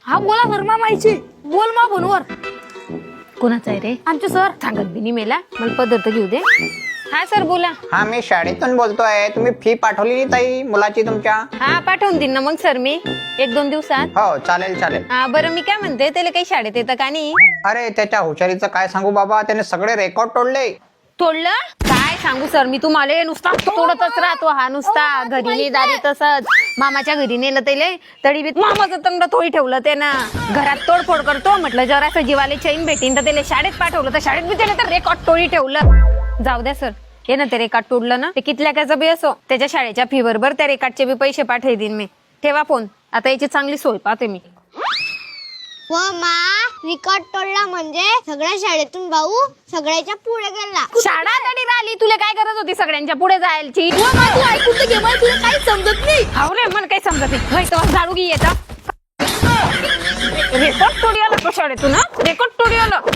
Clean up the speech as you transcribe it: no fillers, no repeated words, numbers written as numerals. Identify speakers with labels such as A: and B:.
A: हा बोला सर मामाईची बोल मा फोनवर.
B: कोणाचा आहे रे?
A: आमचे सर.
B: सांगत बिनी मेला, मला पदार्थ घेऊ दे. हा सर बोला.
C: हा मी शाळेतून बोलतोय. तुम्ही फी पाठवली ताई मुलाची तुमच्या?
B: हा पाठवून देईन ना मग सर मी 1-2 दिवसात.
C: हो चालेल चालेल.
B: हा बरं मी काय म्हणते, त्याला काही शाळेत येतं का नाही?
C: अरे त्याच्या हुशारीचं काय सांगू बाबा, त्याने सगळे रेकॉर्ड तोडले.
B: तोडलं? काय सांगू सर मी तुम्हाला, नुसता तोडतच राहतो हा नुसता. घरी नाही दारी तसंच, मामाच्या घरी नेलं त्याले तरी बी मामाचं तंगड तोडी ठेवलं त्यानं. घरात तोडफोड करतो म्हटलं जरासं जीवाले चैन भेटीन तर त्याला शाळेत पाठवलं तर शाळेत बी त्याला तर रेकॉर्ड तोडी ठेवलं. जाऊ द्या सर, हे ना ते रेकॉर्ड तोडलं ना ते कितल्याकाचं बी असो, त्याच्या शाळेच्या फी बरोबर त्या रेकॉर्डचे बी पैसे पाठवून देईन मी. ठेवा फोन, आता याची चांगली सोय पाहते मी.
D: व मा रिकॉर्ड तोडला म्हणजे सगळ्या शाळेतून भाऊ सगळ्याच्या पुढे गेला.
B: शाळा तरी राहिली, तुला काय गरज होती सगळ्यांच्या पुढे जायची?
A: तू ऐकून तर घे, मला तुला काही समजत नाही.
B: हाव रे, मला काही समजत नाही. होय, तेव्हा झाडू घे याचा. रेकॉर्ड तोडी आला तो शाळेतून, रेकॉर्ड तोडी आलं.